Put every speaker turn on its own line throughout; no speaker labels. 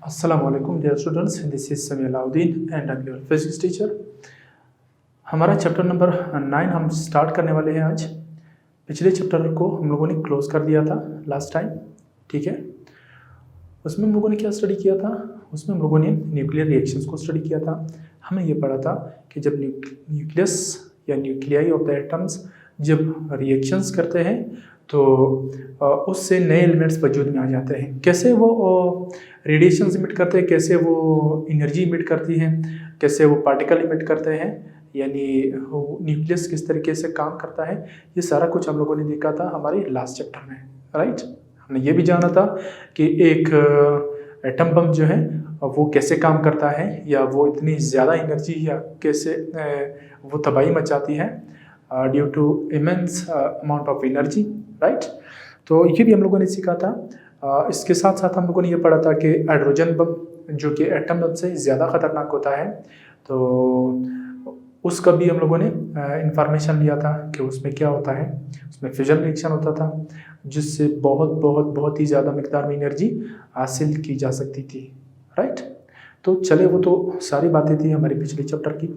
Assalamualaikum dear students, this is Sami Alauddin and I'm your physics teacher। हमारा chapter number 9 हम start करने वाले हैं आज। पिछले चैप्टर को हम लोगों ने क्लोज कर दिया था लास्ट टाइम, ठीक है। उसमें हम लोगों ने क्या स्टडी किया था? उसमें हम लोगों ने न्यूक्लियर रिएक्शंस को स्टडी किया था। हमें ये पढ़ा था कि जब न्यूक्लियस या न्यूक्लियाई ऑफ द एटम्स जब रिएक्शंस करते हैं तो उससे नए एलिमेंट्स वजूद में आ जाते हैं। कैसे वो रेडिएशंस इमिट करते हैं, कैसे वो एनर्जी इमिट करती हैं, कैसे वो पार्टिकल इमिट करते हैं, यानी न्यूक्लियस किस तरीके से काम करता है, ये सारा कुछ हम लोगों ने देखा था हमारे लास्ट चैप्टर में, राइट। हमने ये भी जाना था कि एक एटम बम जो है वो कैसे काम करता है, या वो इतनी ज़्यादा एनर्जी या कैसे वो तबाही मचाती है due to immense amount of energy, right. तो ये भी हम लोगों ने सीखा था। इसके साथ साथ हम लोगों ने ये पढ़ा था कि हाइड्रोजन बम जो कि एटम बम से ज़्यादा ख़तरनाक होता है, तो उसका भी हम लोगों ने इंफॉर्मेशन लिया था कि उसमें क्या होता है। उसमें फिजन रिएक्शन होता था जिससे बहुत ही ज़्यादा मिकदार में एनर्जी हासिल की जा सकती थी, राइट। तो चले, वो तो सारी बातें थी हमारी पिछले चैप्टर की।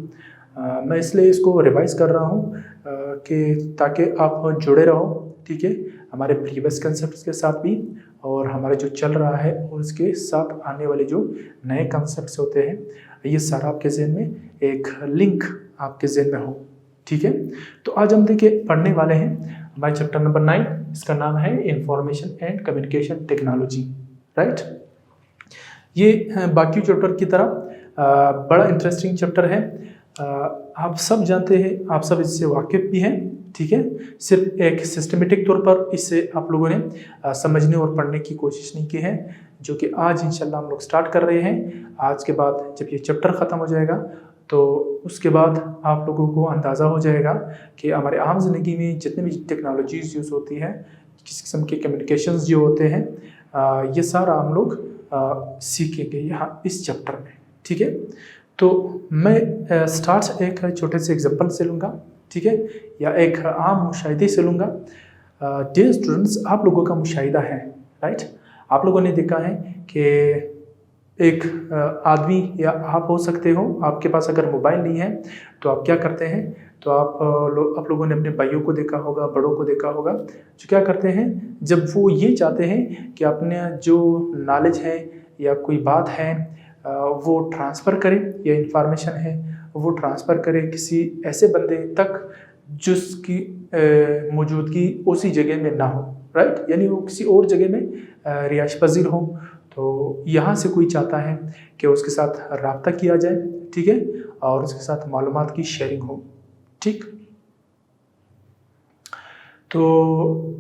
मैं इसलिए इसको रिवाइज कर रहा हूँ कि ताकि आप जुड़े रहो, ठीक है, हमारे प्रीवियस कंसेप्ट के साथ भी और हमारे जो चल रहा है और उसके साथ आने वाले जो नए कंसेप्ट होते हैं, ये सारा आपके जहन में एक लिंक आपके जहन में हो, ठीक है। तो आज हम देखिए पढ़ने वाले हैं हमारे चैप्टर नंबर 9। इसका नाम है information and communication technology, right. ये बाकी चैप्टर की तरह बड़ा इंटरेस्टिंग चैप्टर है। आप सब जानते हैं, आप सब इससे वाकिफ़ भी हैं, ठीक है। सिर्फ एक सिस्टमेटिक तौर पर इसे आप लोगों ने समझने और पढ़ने की कोशिश नहीं की है, जो कि आज इंशाल्लाह हम लोग स्टार्ट कर रहे हैं। आज के बाद जब ये चैप्टर ख़त्म हो जाएगा तो उसके बाद आप लोगों को अंदाज़ा हो जाएगा कि हमारे आम ज़िंदगी में जितने भी टेक्नोलॉजीज़ यूज़ होती है, किस किस्म के कम्युनिकेशंस जो होते हैं, ये सारा हम लोग सीखेंगे यहाँ इस चैप्टर में, ठीक है। तो मैं स्टार्ट एक छोटे से एग्जांपल से लूँगा, ठीक है, या एक आम मुशाहिदे से लूँगा। डियर स्टूडेंट्स, आप लोगों का मुशाहिदा है, राइट। आप लोगों ने देखा है कि एक आदमी या आप हो सकते हो, आपके पास अगर मोबाइल नहीं है तो आप क्या करते हैं, तो आप लोगों ने अपने भाइयों को देखा होगा, बड़ों को देखा होगा, जो क्या करते हैं जब वो ये चाहते हैं कि अपने जो नॉलेज है या कोई बात है वो ट्रांसफ़र करें, या इंफॉर्मेशन है वो ट्रांसफ़र करें किसी ऐसे बंदे तक जिसकी मौजूदगी उसी जगह में ना हो, राइट, यानी वो किसी और जगह में रिहाइश पजीर हो। तो यहाँ से कोई चाहता है कि उसके साथ रब्ता किया जाए, ठीक है, और उसके साथ मालूमात की शेयरिंग हो, ठीक। तो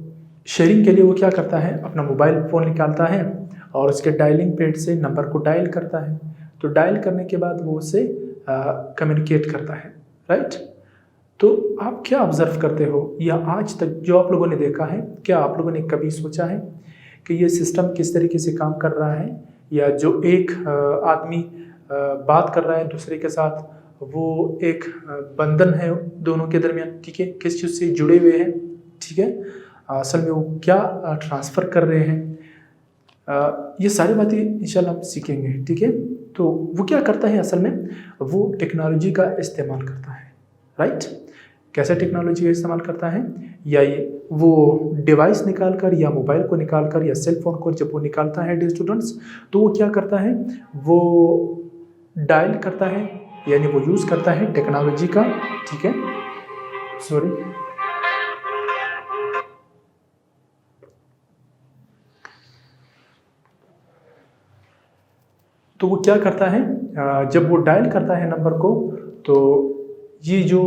शेयरिंग के लिए वो क्या करता है, अपना मोबाइल फ़ोन निकालता है और उसके डायलिंग पैड से नंबर को डायल करता है। तो डायल करने के बाद वो उससे कम्युनिकेट करता है, राइट। तो आप क्या ऑब्ज़र्व करते हो, या आज तक जो आप लोगों ने देखा है, क्या आप लोगों ने कभी सोचा है कि ये सिस्टम किस तरीके से काम कर रहा है, या जो एक आदमी बात कर रहा है दूसरे के साथ, वो एक बंधन है दोनों के दरमियान, ठीक है, किस चीज़ से जुड़े हुए हैं, ठीक है, असल में वो क्या ट्रांसफ़र कर रहे हैं, ये सारी बातें इंशाल्लाह हम सीखेंगे, ठीक है। तो वो क्या करता है, असल में वो टेक्नोलॉजी का इस्तेमाल करता है, राइट। कैसे टेक्नोलॉजी का इस्तेमाल करता है, या ये वो डिवाइस निकाल कर, या मोबाइल को निकाल कर, या सेल फोन को जब वो निकालता है डियर स्टूडेंट्स, तो वो क्या करता है, वो डायल करता है, यानी वो यूज़ करता है टेक्नोलॉजी का, ठीक है, सॉरी। तो वो क्या करता है, जब वो डायल करता है नंबर को, तो ये जो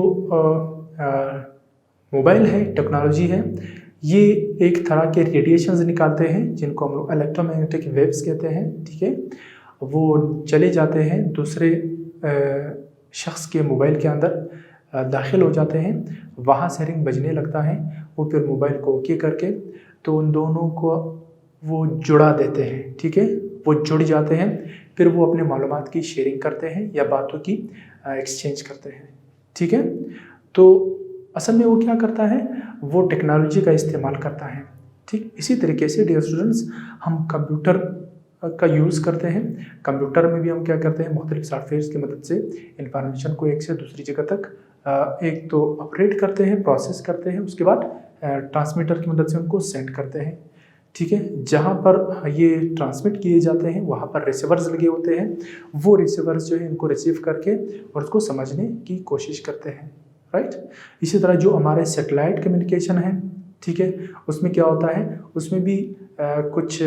मोबाइल है, टेक्नोलॉजी है, ये एक तरह के रेडिएशंस निकालते हैं जिनको हम लोग इलेक्ट्रोमैग्नेटिक वेव्स कहते हैं, ठीक है। वो चले जाते हैं दूसरे शख्स के मोबाइल के अंदर, दाखिल हो जाते हैं, वहाँ से रिंग बजने लगता है, वो फिर मोबाइल को ओके करके तो उन दोनों को वो जुड़ा देते हैं, ठीक है, वो जुड़ जाते हैं, फिर वो अपने मालूमात की शेयरिंग करते हैं या बातों की एक्सचेंज करते हैं, ठीक है। तो असल में वो क्या करता है, वो टेक्नोलॉजी का इस्तेमाल करता है, ठीक। इसी तरीके से डियर स्टूडेंट्स, हम कंप्यूटर का यूज़ करते हैं। कंप्यूटर में भी हम क्या करते हैं, मुख्तलिफ सॉफ्टवेयर्स की मदद से इंफॉर्मेशन को एक से दूसरी जगह तक एक तो अपडेट करते हैं, प्रोसेस करते हैं, उसके बाद ट्रांसमीटर की मदद से उनको सेंड करते हैं। ठीक है, जहाँ पर ये ट्रांसमिट किए जाते हैं वहाँ पर रिसीवर्स लगे होते हैं। वो रिसीवर्स जो है इनको रिसीव करके और उसको समझने की कोशिश करते हैं, राइट। इसी तरह जो हमारे सैटेलाइट कम्युनिकेशन है, ठीक है, उसमें क्या होता है, उसमें भी कुछ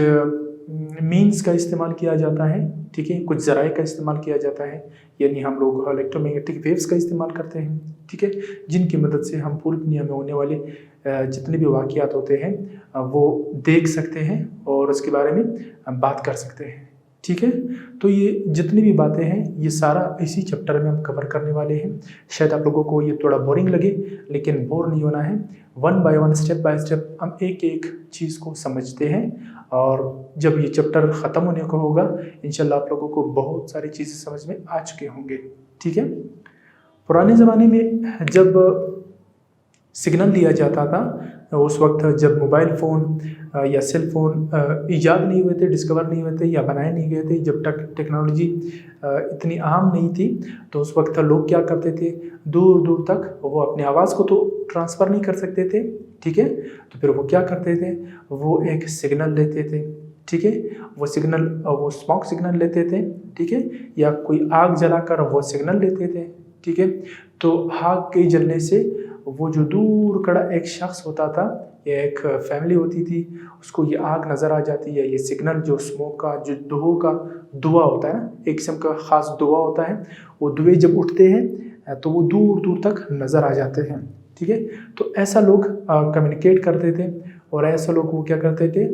मीन्स का इस्तेमाल किया जाता है। ठीक है, कुछ ज़राए का इस्तेमाल किया जाता है, यानी हम लोग इलेक्ट्रोमैग्नेटिक वेव्स का इस्तेमाल करते हैं। ठीक है, जिनकी मदद से हम पूरी दुनिया में होने वाले जितने भी वाक़यात होते हैं वो देख सकते हैं और उसके बारे में बात कर सकते हैं। ठीक है, तो ये जितनी भी बातें हैं ये सारा इसी चैप्टर में हम कवर करने वाले हैं। शायद आप लोगों को ये थोड़ा बोरिंग लगे, लेकिन बोर नहीं होना है। One by one, step by step हम एक एक चीज़ को समझते हैं और जब ये चैप्टर ख़त्म होने को होगा इंशाल्लाह आप लोगों को बहुत सारी चीज़ें समझ में आ चुके होंगे। ठीक है, पुराने ज़माने में जब सिग्नल दिया जाता था, उस वक्त जब मोबाइल फ़ोन या सेल फ़ोन ईजाद नहीं हुए थे, डिस्कवर नहीं हुए थे या बनाए नहीं गए थे, जब तक टेक्नोलॉजी इतनी आम नहीं थी, तो उस वक्त लोग क्या करते थे, दूर दूर तक वो अपनी आवाज़ को तो ट्रांसफ़र नहीं कर सकते थे। ठीक है, तो फिर वो क्या करते थे, वो एक सिग्नल लेते थे। ठीक है, वो सिग्नल, वो स्मोक सिग्नल लेते थे। ठीक है, या कोई आग जलाकर वो सिग्नल लेते थे। ठीक है, तो आग के जलने से वो जो दूर खड़ा एक शख्स होता था या एक फैमिली होती थी, उसको ये आग नज़र आ जाती है, ये सिग्नल जो स्मोक का, जो धुआं होता है ना, एक किस्म का ख़ास धुआं होता है, वो धुएँ जब उठते हैं तो वो दूर दूर तक नज़र आ जाते हैं। ठीक है, तो ऐसा लोग कम्युनिकेट करते थे और ऐसा लोग वो क्या करते थे,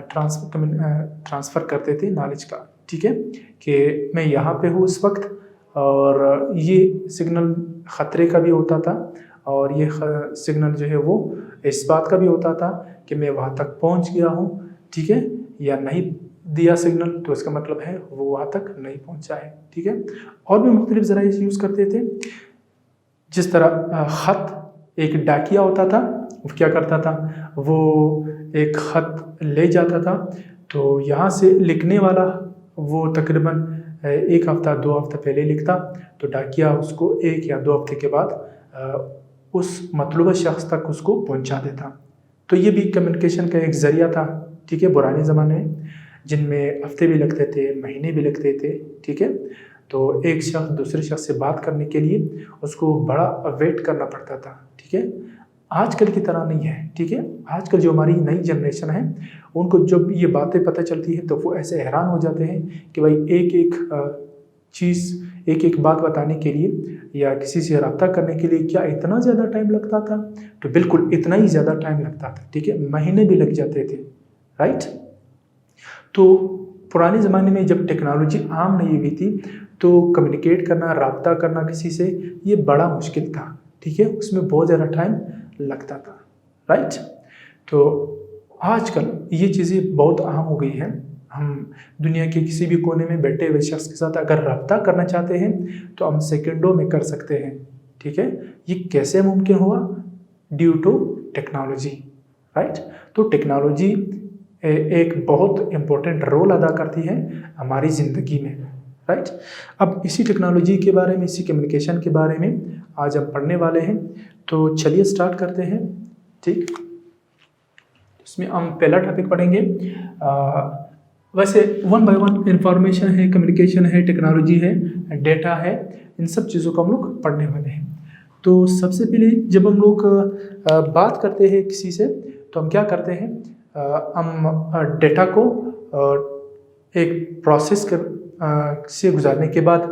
ट्रांसफ़र करते थे नॉलेज का। ठीक है, कि मैं यहाँ पे हूँ इस वक्त, और ये सिग्नल ख़तरे का भी होता था और ये सिग्नल जो है वो इस बात का भी होता था कि मैं वहाँ तक पहुँच गया हूँ। ठीक है, या नहीं दिया सिग्नल तो इसका मतलब है वो वहाँ तक नहीं पहुँचा है। ठीक है, और भी मुख्तलिफ ज़राए यूज़ करते थे। जिस तरह ख़त, एक डाकिया होता था, वो क्या करता था, वो एक ख़त ले जाता था, तो यहाँ से लिखने वाला वो तकरीबन एक हफ़्ता 2 हफ़्ता पहले लिखता, तो डाकिया उसको 1 या 2 हफ़्ते के बाद उस मतलूबा शख्स तक उसको पहुँचा देता। तो ये भी कम्युनिकेशन का एक ज़रिया था। ठीक है, पुराने ज़माने में, जिनमें हफ़्ते भी लगते थे, महीने भी लगते थे। ठीक है, तो एक शख्स दूसरे शख्स से बात करने के लिए उसको बड़ा वेट करना पड़ता था। ठीक है, आजकल की तरह नहीं है। ठीक है, आजकल जो हमारी नई जनरेशन है उनको जब ये बातें पता चलती है तो वो ऐसे हैरान हो जाते हैं कि भाई एक एक चीज़, एक एक बात बताने के लिए या किसी से रब्ता करने के लिए क्या इतना ज़्यादा टाइम लगता था? तो बिल्कुल इतना ही ज़्यादा टाइम लगता था। ठीक है, महीने भी लग जाते थे, राइट। तो पुराने ज़माने में जब टेक्नोलॉजी आम नहीं हुई थी तो कम्युनिकेट करना, रब्ता करना किसी से, ये बड़ा मुश्किल था। ठीक है, उसमें बहुत ज़्यादा टाइम लगता था, राइट। तो आजकल ये चीज़ें बहुत आम हो गई हैं। हम दुनिया के किसी भी कोने में बैठे हुए शख्स के साथ अगर रब्ता करना चाहते हैं तो हम सेकंडों में कर सकते हैं। ठीक है, ये कैसे मुमकिन हुआ? Due to technology, right. तो टेक्नोलॉजी एक बहुत इम्पोर्टेंट रोल अदा करती है हमारी ज़िंदगी में, राइट। अब इसी टेक्नोलॉजी के बारे में, इसी कम्युनिकेशन के बारे में आज हम पढ़ने वाले हैं। तो चलिए स्टार्ट करते हैं। ठीक, इसमें हम पहला टॉपिक पढ़ेंगे। वैसे वन बाय वन इंफॉर्मेशन है, कम्युनिकेशन है, टेक्नोलॉजी है, डेटा है, इन सब चीज़ों को हम लोग पढ़ने वाले हैं। तो सबसे पहले जब हम लोग बात करते हैं किसी से तो हम क्या करते हैं, हम डेटा को एक प्रोसेस से गुजारने के बाद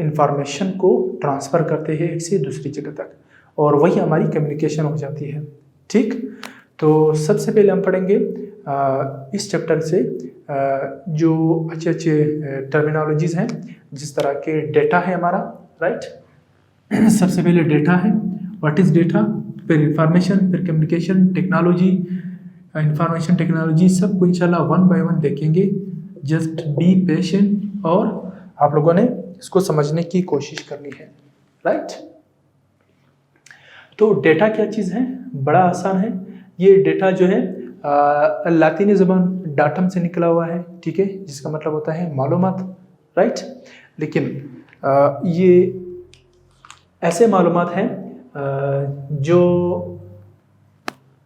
इंफॉर्मेशन को ट्रांसफ़र करते हैं एक से दूसरी जगह तक, और वही हमारी कम्युनिकेशन हो जाती है। ठीक, तो सबसे पहले हम पढ़ेंगे इस चैप्टर से जो अच्छे अच्छे टर्मिनोलॉजीज़ हैं, जिस तरह के डेटा है हमारा, राइट। सबसे पहले डेटा है, व्हाट इज़ डेटा, फिर इंफॉर्मेशन, फिर कम्युनिकेशन, टेक्नोलॉजी, इंफॉर्मेशन टेक्नोलॉजी, सबको इंशाल्लाह वन बाय वन देखेंगे। जस्ट बी पेशेंट और आप लोगों ने इसको समझने की कोशिश करनी है, राइट। तो डेटा क्या चीज़ है? बड़ा आसान है। ये डेटा जो है लातीनी ज़बान डाटम से निकला हुआ है, ठीक है, जिसका मतलब होता है मालूमात, राइट। लेकिन ये ऐसे मालूमात हैं जो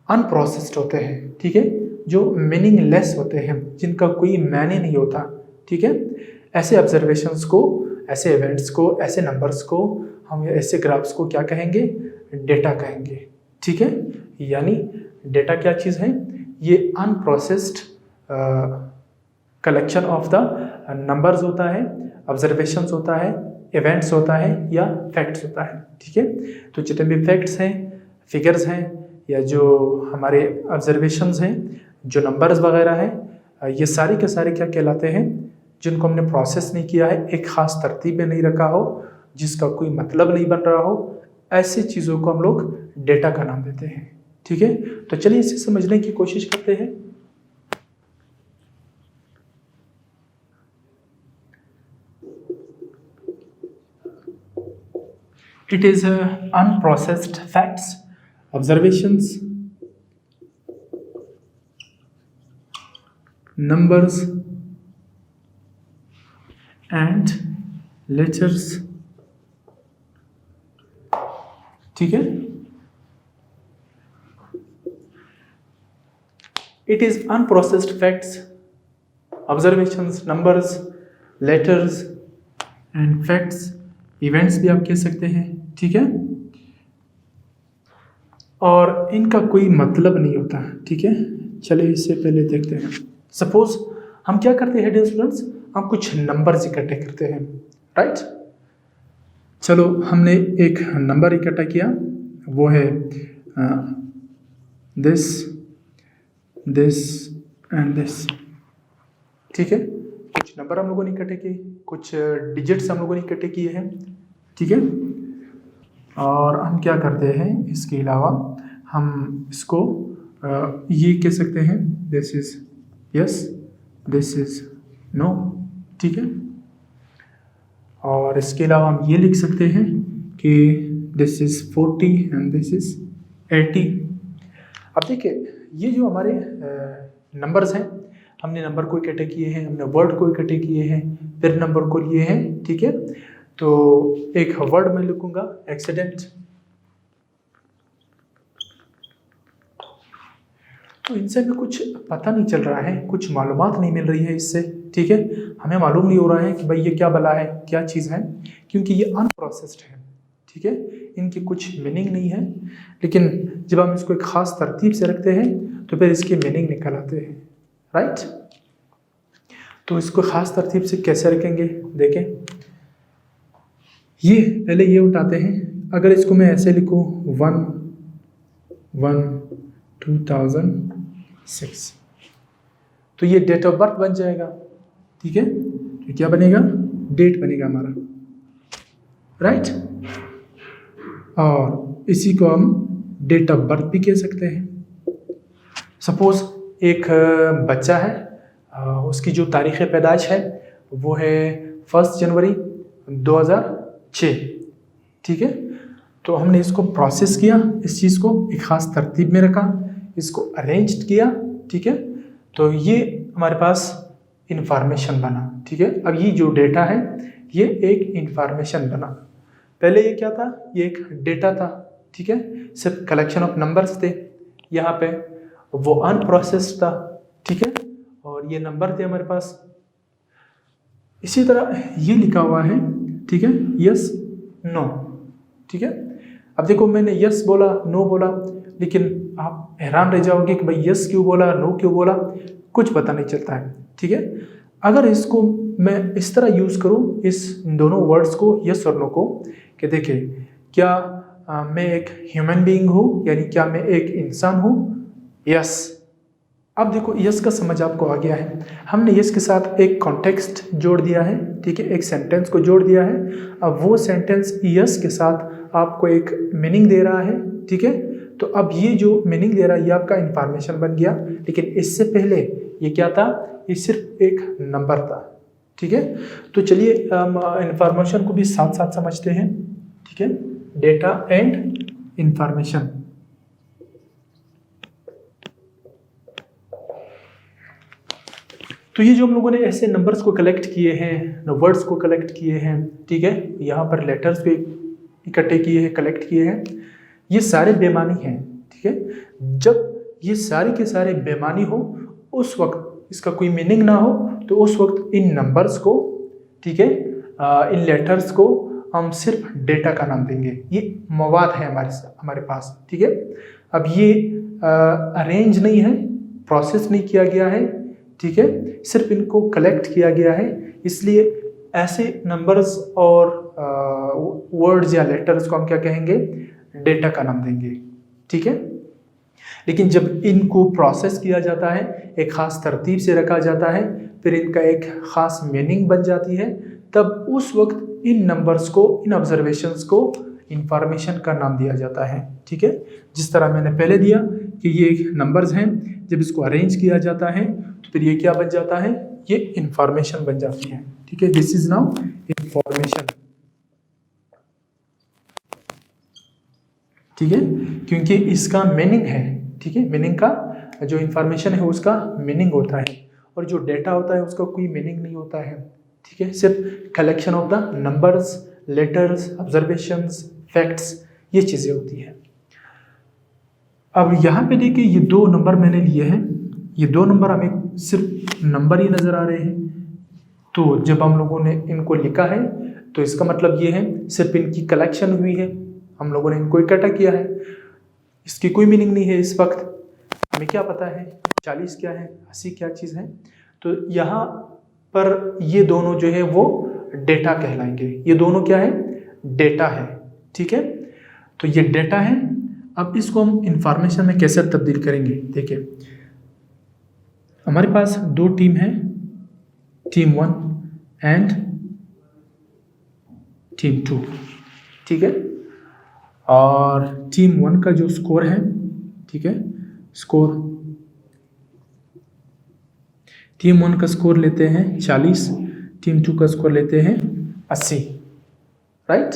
अनप्रोसेस्ड होते हैं, ठीक है, जो मीनिंगलेस होते हैं, जिनका कोई मायने नहीं होता, ठीक है। ऐसे ऑब्जर्वेशंस को, ऐसे इवेंट्स को, ऐसे नंबर्स को, हम ऐसे ग्राफ्स को क्या कहेंगे? डेटा कहेंगे, ठीक है। यानी डेटा क्या चीज़ है? ये unprocessed collection of the numbers होता है, ऑब्जर्वेशंस होता है, इवेंट्स होता है या फैक्ट्स होता है, ठीक है। तो जितने भी फैक्ट्स हैं, फिगर्स हैं या जो हमारे ऑब्जर्वेशंस हैं, जो नंबर्स वगैरह हैं, ये सारे के सारे क्या कहलाते हैं? जिनको हमने प्रोसेस नहीं किया है, एक ख़ास तरतीब में नहीं रखा हो, जिसका कोई मतलब नहीं बन रहा हो, ऐसी चीज़ों को हम लोग डेटा का नाम देते हैं, ठीक है। तो चलिए इसे समझने की कोशिश करते हैं। It is unprocessed facts, observations, numbers and letters, ठीक है। It is unprocessed facts, observations, numbers, letters and facts, events भी आप कह सकते हैं, ठीक है। और इनका कोई मतलब नहीं होता, ठीक है। चलिए इससे पहले देखते हैं। सपोज हम क्या करते हैं डियर स्टूडेंट्स, हम कुछ नंबर्स इकट्ठे करते हैं, राइट। चलो हमने एक नंबर इकट्ठा किया, वो है दिस दिस एंड दिस, ठीक है। कुछ नंबर हम लोगों ने इकट्ठे किए, कुछ डिजिट्स हम लोगों ने इकट्ठे किए हैं, ठीक है। और हम क्या करते हैं, इसके अलावा हम इसको ये कह सकते हैं, this is yes, this is no, ठीक है। और इसके अलावा हम ये लिख सकते हैं कि this is 40 and this is 80। अब देखिए ये जो हमारे नंबर्स हैं, हमने नंबर को इकट्ठे किए हैं, हमने वर्ड को इकट्ठे किए हैं, फिर नंबर को लिए हैं, ठीक है। तो एक वर्ड में लिखूंगा एक्सीडेंट, तो इनसे भी कुछ पता नहीं चल रहा है, कुछ मालूमात नहीं मिल रही है इससे, ठीक है। हमें मालूम नहीं हो रहा है कि भाई ये क्या बला है, क्या चीज़ है, क्योंकि ये अनप्रोसेस्ड है, ठीक है। इनकी कुछ मीनिंग नहीं है, लेकिन जब हम इसको एक ख़ास तरतीब से रखते हैं तो फिर इसकी मीनिंग निकल आते हैं, राइट। तो इसको ख़ास तरतीब से कैसे रखेंगे, देखें। ये पहले ये उठाते हैं, अगर इसको मैं ऐसे लिखूँ 1/1/2006, तो ये डेट ऑफ बर्थ बन जाएगा, ठीक है। तो क्या बनेगा, डेट बनेगा हमारा, राइट। और इसी को हम डेट ऑफ बर्थ भी कह सकते हैं। सपोज एक बच्चा है, उसकी जो तारीख़ पैदाइश है वो है 1 जनवरी 2006, ठीक है। तो हमने इसको प्रोसेस किया, इस चीज़ को एक ख़ास तरतीब में रखा, इसको अरेंज किया, ठीक है। तो ये हमारे पास इंफॉर्मेशन बना, ठीक है। अब ये जो डेटा है ये एक इंफॉर्मेशन बना। पहले ये क्या था, ये एक डेटा था, ठीक है, सिर्फ कलेक्शन ऑफ नंबर्स थे, यहाँ पे वो अनप्रोसेस्ड था, ठीक है। और ये नंबर थे हमारे पास। इसी तरह ये लिखा हुआ है, ठीक है, यस नो, ठीक है। अब देखो मैंने यस बोला, नो बोला, लेकिन आप हैरान रह जाओगे कि भाई यस क्यों बोला, नो क्यों बोला, कुछ पता नहीं चलता है, ठीक है। अगर इसको मैं इस तरह यूज़ करूँ, इस दोनों वर्ड्स को, यस और नो को, कि देखिए क्या मैं एक ह्यूमन बीइंग हूँ, यानी क्या मैं एक इंसान हूँ, यस। अब देखो यस का समझ आपको आ गया है, हमने यस के साथ एक कॉन्टेक्स्ट जोड़ दिया है, ठीक है, एक सेंटेंस को जोड़ दिया है। अब वो सेंटेंस यस के साथ आपको एक मीनिंग दे रहा है, ठीक है। तो अब ये जो मीनिंग दे रहा है ये आपका इंफॉर्मेशन बन गया, लेकिन इससे पहले ये क्या था, ये सिर्फ एक नंबर था, ठीक है। तो चलिए इंफॉर्मेशन को भी साथ साथ समझते हैं, ठीक है। डेटा एंड इंफॉर्मेशन, तो ये जो हम लोगों ने ऐसे नंबर्स को कलेक्ट किए हैं, वर्ड्स को कलेक्ट किए हैं, ठीक है, यहाँ पर लेटर्स को इकट्ठे किए हैं, कलेक्ट किए हैं, ये सारे बेमानी हैं, ठीक है। जब ये सारे के सारे बेमानी हो, उस वक्त इसका कोई मीनिंग ना हो, तो उस वक्त इन नंबर्स को, ठीक है, इन लेटर्स को हम सिर्फ डेटा का नाम देंगे। ये मवाद है हमारे पास, ठीक है। अब ये अरेंज नहीं है, प्रोसेस नहीं किया गया है, ठीक है, सिर्फ इनको कलेक्ट किया गया है, इसलिए ऐसे नंबर्स और वर्ड्स या लेटर्स को हम क्या कहेंगे, डेटा का नाम देंगे, ठीक है। लेकिन जब इनको प्रोसेस किया जाता है, एक ख़ास तरतीब से रखा जाता है, फिर इनका एक ख़ास मीनिंग बन जाती है, तब उस वक्त इन नंबर्स को, इन ऑब्जर्वेशंस को इंफॉर्मेशन का नाम दिया जाता है, ठीक है। जिस तरह मैंने पहले दिया कि ये नंबर्स हैं, जब इसको अरेंज किया जाता है तो फिर ये क्या बन जाता है, ये इंफॉर्मेशन बन जाती है, ठीक है। दिस इज नाउ इंफॉर्मेशन, ठीक है, क्योंकि इसका मीनिंग है, ठीक है। मीनिंग का जो इंफॉर्मेशन है उसका मीनिंग होता है, और जो डेटा होता है उसका कोई मीनिंग नहीं होता है, ठीक है। सिर्फ collection of the numbers, letters, observations, facts, ये चीज़ें होती हैं। अब यहाँ पे देखिए, ये 2 नंबर मैंने लिए हैं, ये 2 नंबर हमें सिर्फ नंबर ही नज़र आ रहे हैं। तो जब हम लोगों ने इनको लिखा है तो इसका मतलब ये है सिर्फ इनकी कलेक्शन हुई है, हम लोगों ने इनको इकट्ठा किया है, इसकी कोई मीनिंग नहीं है। इस वक्त हमें क्या पता है 40 क्या है, 80 क्या चीज़ है। तो यहाँ पर ये दोनों जो है वो डेटा कहलाएंगे, ये दोनों क्या है, डेटा है, ठीक है। तो ये डेटा है। अब इसको हम इंफॉर्मेशन में कैसे तब्दील करेंगे, देखिए हमारे पास 2 टीम है, टीम 1 एंड टीम 2, ठीक है। और टीम 1 का जो स्कोर है, ठीक है, स्कोर टीम 1 का स्कोर लेते हैं 40, टीम 2 का स्कोर लेते हैं 80, राइट।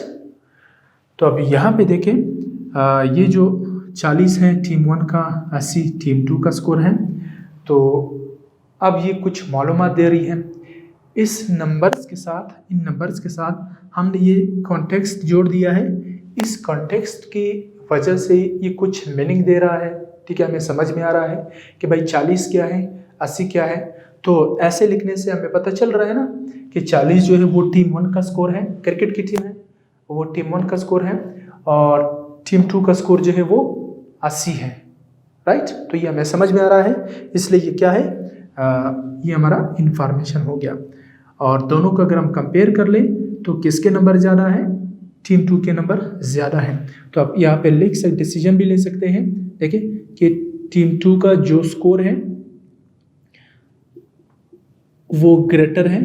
तो अब यहाँ पे देखें, ये जो 40 है टीम 1 का, 80 टीम 2 का स्कोर है। तो अब ये कुछ मालूमात दे रही है। इस नंबर्स के साथ, इन नंबर्स के साथ हमने ये कॉन्टेक्स्ट जोड़ दिया है। इस कॉन्टेक्स्ट की वजह से ये कुछ मीनिंग दे रहा है, ठीक है, हमें समझ में आ रहा है कि भाई 40 क्या है, 80 क्या है। तो ऐसे लिखने से हमें पता चल रहा है ना कि 40 जो है वो टीम 1 का स्कोर है, क्रिकेट की टीम है, वो टीम 1 का स्कोर है, और टीम 2 का स्कोर जो है वो 80 है, राइट। तो ये हमें समझ में आ रहा है, इसलिए ये क्या है, ये हमारा इंफॉर्मेशन हो गया। और दोनों को अगर हम कंपेयर कर लें तो किसके नंबर ज़्यादा है, टीम 2 के नंबर ज़्यादा है। तो आप यहाँ पे लिख सकते, डिसीजन भी ले सकते हैं, देखिए कि टीम 2 का जो स्कोर है वो ग्रेटर है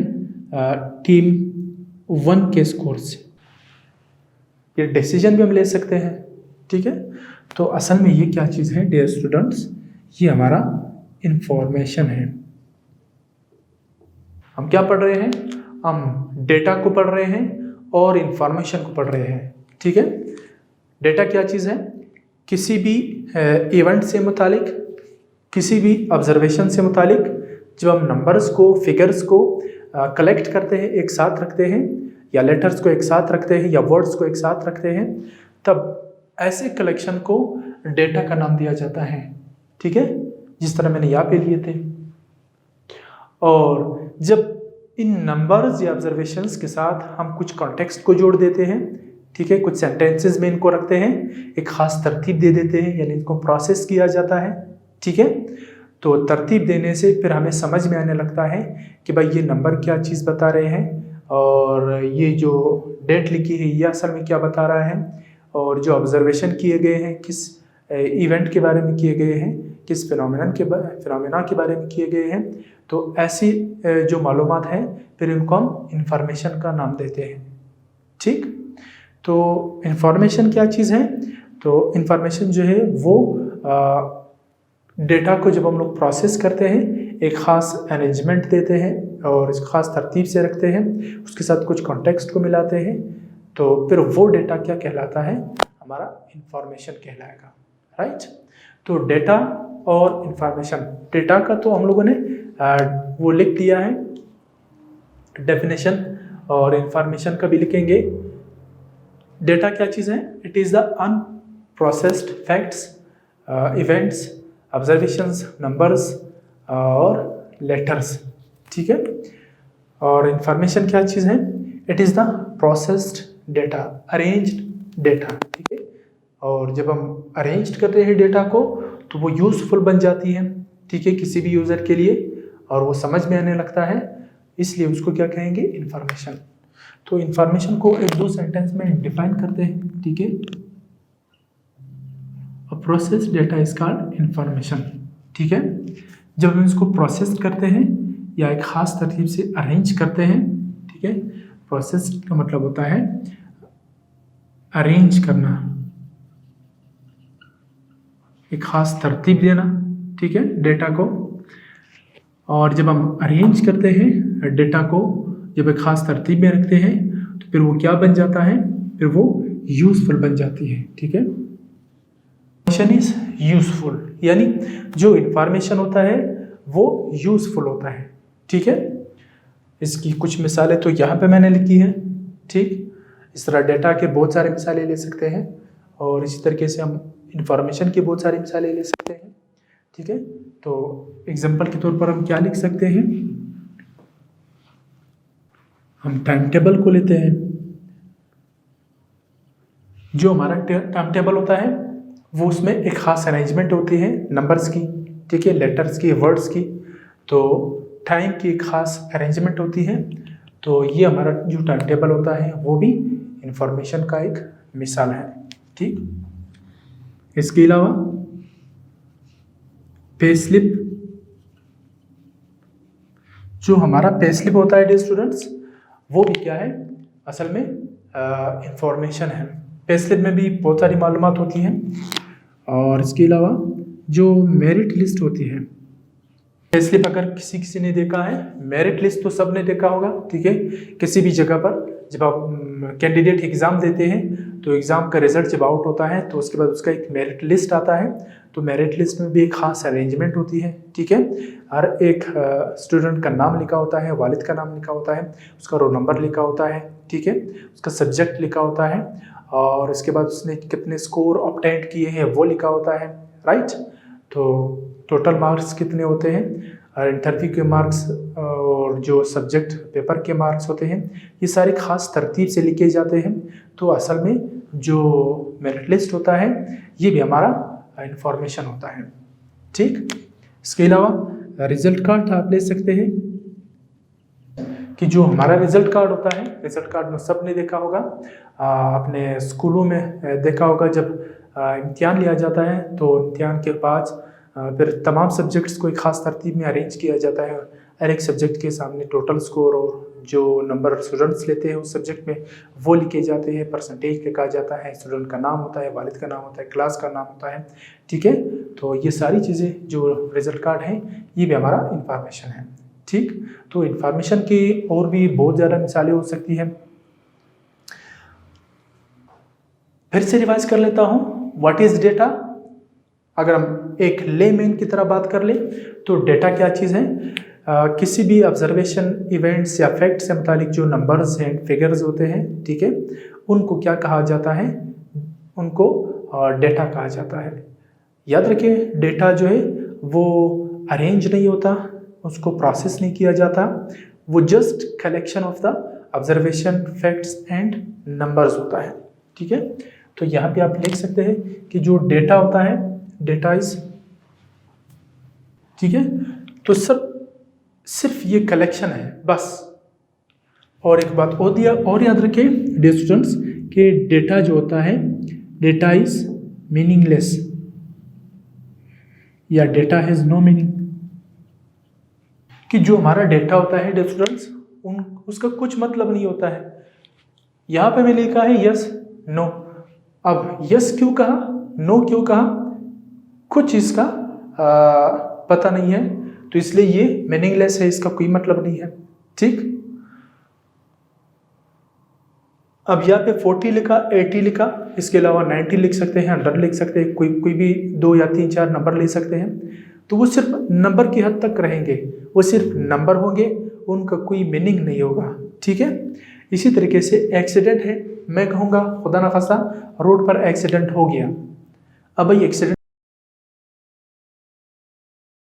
टीम 1 के स्कोर से। ये डिसीजन भी हम ले सकते हैं, ठीक है। तो असल में ये क्या चीज़ है डियर स्टूडेंट्स, ये हमारा इंफॉर्मेशन है। हम क्या पढ़ रहे हैं, हम डेटा को पढ़ रहे हैं और इंफॉर्मेशन को पढ़ रहे हैं, ठीक है। डेटा क्या चीज़ है, किसी भी इवेंट से मुतालिक, किसी भी ऑब्जर्वेशन से मुतालिक जब हम नंबर्स को, फिगर्स को कलेक्ट करते हैं, एक साथ रखते हैं, या लेटर्स को एक साथ रखते हैं, या वर्ड्स को एक साथ रखते हैं, तब ऐसे कलेक्शन को डेटा का नाम दिया जाता है, ठीक है, जिस तरह मैंने यहाँ पे लिए थे। और जब इन नंबर्स या ऑब्जर्वेशंस के साथ हम कुछ कॉन्टेक्स्ट को जोड़ देते हैं, ठीक है, कुछ सेंटेंसेस में इनको रखते हैं, एक ख़ास तरतीब दे देते हैं, यानी इनको प्रोसेस किया जाता है, ठीक है। तो तरतीब देने से फिर हमें समझ में आने लगता है कि भाई ये नंबर क्या चीज़ बता रहे हैं, और ये जो डेट लिखी है ये असल में क्या बता रहा है, और जो ऑब्जर्वेशन किए गए हैं किस इवेंट के बारे में किए गए हैं, किस फिनोमेना के बारे में किए गए हैं। तो ऐसी जो मालूमात हैं फिर इनको हम इंफॉर्मेशन का नाम देते हैं, ठीक। तो इंफॉर्मेशन क्या चीज़ है, तो इंफॉर्मेशन जो है वो डेटा को जब हम लोग प्रोसेस करते हैं, एक ख़ास अरेंजमेंट देते हैं और इस ख़ास तरतीब से रखते हैं, उसके साथ कुछ कॉन्टेक्स्ट को मिलाते हैं, तो फिर वो डेटा क्या कहलाता है, हमारा इंफॉर्मेशन कहलाएगा, राइट। तो डेटा और इंफॉर्मेशन, डेटा का तो हम लोगों ने वो लिख दिया है। डेफिनेशन और इंफॉर्मेशन का भी लिखेंगे। डेटा क्या चीज़ है? It is the unprocessed facts, events, observations, numbers और लेटर्स। ठीक है। और इंफॉर्मेशन क्या चीज़ है? It is the processed data, arranged data. ठीक है। और जब हम अरेंज करते हैं डेटा को तो वो यूज़फुल बन जाती है, ठीक है, किसी भी यूज़र के लिए, और वो समझ में आने लगता है, इसलिए उसको क्या कहेंगे? इंफॉर्मेशन। तो इंफॉर्मेशन को एक दो सेंटेंस में डिफाइन करते हैं। ठीक है। A process data is called information. ठीक है। जब हम इसको प्रोसेस करते हैं या एक खास तरतीब से अरेंज करते हैं, ठीक है, प्रोसेस का मतलब होता है अरेंज करना, एक खास तरतीब देना, ठीक है, डेटा को। और जब हम अरेंज करते हैं डेटा को, जब एक खास तरतीब में रखते हैं, तो फिर वो क्या बन जाता है? फिर वो यूजफुल बन जाती है। ठीक है। इंफॉर्मेशन इज यूजफुल, यानी जो इंफॉर्मेशन होता है वो यूजफुल होता है। ठीक है। इसकी कुछ मिसालें तो यहाँ पे मैंने लिखी है। ठीक। इस तरह डेटा के बहुत सारे मिसालें ले सकते हैं, और इसी तरीके से हम इंफॉर्मेशन की बहुत सारी मिसालें ले सकते हैं। ठीक है। तो एग्जांपल के तौर पर हम क्या लिख सकते हैं? हम टाइम टेबल को लेते हैं। जो हमारा टाइम टेबल होता है वो उसमें एक खास अरेंजमेंट होती है नंबर्स की, ठीक है, लेटर्स की, वर्ड्स की। तो टाइम की एक खास अरेंजमेंट होती है। तो ये हमारा जो टाइम टेबल होता है वो भी इंफॉर्मेशन का एक मिसाल है। ठीक। इसके अलावा पे स्लिप, जो हमारा पे स्लिप होता है डियर स्टूडेंट्स, वो भी क्या है? असल में इंफॉर्मेशन है। पे स्लिप में भी बहुत सारी मालूमात होती हैं। और इसके अलावा जो मेरिट लिस्ट होती है, पे स्लिप अगर किसी ने देखा है, मेरिट लिस्ट तो सब ने देखा होगा। ठीक है। किसी भी जगह पर जब आप कैंडिडेट एग्ज़ाम देते हैं तो एग्ज़ाम का रिजल्ट जब आउट होता है तो उसके बाद उसका एक मेरिट लिस्ट आता है। तो मेरिट लिस्ट में भी एक खास अरेंजमेंट होती है। ठीक है। हर एक स्टूडेंट का नाम लिखा होता है, वालिद का नाम लिखा होता है, उसका रोल नंबर लिखा होता है, ठीक है, उसका सब्जेक्ट लिखा होता है, और उसके बाद उसने कितने स्कोर ऑब्टेन किए हैं वो लिखा होता है। राइट। तो टोटल मार्क्स कितने होते हैं, और इंटरव्यू के मार्क्स और जो सब्जेक्ट पेपर के मार्क्स होते हैं, ये सारे खास तरतीब से लिखे जाते हैं। तो असल में जो मेरिट लिस्ट होता है ये भी हमारा इंफॉर्मेशन होता है। ठीक। इसके अलावा रिजल्ट कार्ड आप ले सकते हैं, कि जो हमारा रिजल्ट कार्ड होता है, रिजल्ट कार्ड में सब ने देखा होगा, अपने स्कूलों में देखा होगा, जब इम्तिहान लिया जाता है तो इम्तिहान के बाद फिर तमाम सब्जेक्ट्स को एक ख़ास तरतीब में अरेंज किया जाता है। हर एक सब्जेक्ट के सामने टोटल स्कोर और जो नंबर स्टूडेंट्स लेते हैं उस सब्जेक्ट में वो लिखे जाते हैं, परसेंटेज लिखा जाता है, स्टूडेंट का नाम होता है, वालिद का नाम होता है, क्लास का नाम होता है। ठीक है। तो ये सारी चीज़ें जो रिजल्ट कार्ड हैं ये भी हमारा इंफॉर्मेशन है। ठीक। तो इंफॉर्मेशन की और भी बहुत ज़्यादा मिसालें हो सकती हैं। फिर से रिवाइज कर लेता हूँ, व्हाट इज़ डेटा। अगर हम एक लेमैन की तरह बात कर लें तो डेटा क्या चीज़ है? किसी भी ऑब्जर्वेशन, इवेंट्स या फैक्ट से मुतालिक जो नंबर्स हैं, फिगर्स होते हैं, ठीक है, उनको क्या कहा जाता है? उनको डेटा कहा जाता है। याद रखिए, डेटा जो है वो अरेंज नहीं होता, उसको प्रोसेस नहीं किया जाता, वो just collection of the observation, facts and numbers होता है। ठीक है। तो यहाँ पे आप लिख सकते हैं कि जो डेटा होता है, डेटा इज, ठीक है, तो सब सिर्फ ये कलेक्शन है बस। और एक बात और याद रखें डियर स्टूडेंट्स कि डेटा जो होता है, डेटा इज मीनिंगलेस या डेटा हैज नो मीनिंग। कि जो हमारा डेटा होता है डियर स्टूडेंट्स, उसका कुछ मतलब नहीं होता है। यहाँ पे मैं लिखा है यस, नो। अब यस क्यों कहा, नो क्यों कहा, कुछ इसका पता नहीं है, तो इसलिए ये मीनिंगलेस है, इसका कोई मतलब नहीं है। ठीक। अब यहाँ पे 40 लिखा, 80 लिखा, इसके अलावा 90 लिख सकते हैं, 100 लिख सकते हैं, कोई भी 2 या 3 4 नंबर ले सकते हैं। तो वो सिर्फ नंबर की हद तक रहेंगे, वो सिर्फ नंबर होंगे, उनका कोई मीनिंग नहीं होगा। ठीक है, इसी तरीके से एक्सीडेंट है, मैं कहूँगा खुदा न खास्ता रोड पर एक्सीडेंट हो गया। अब भाई एक्सीडेंट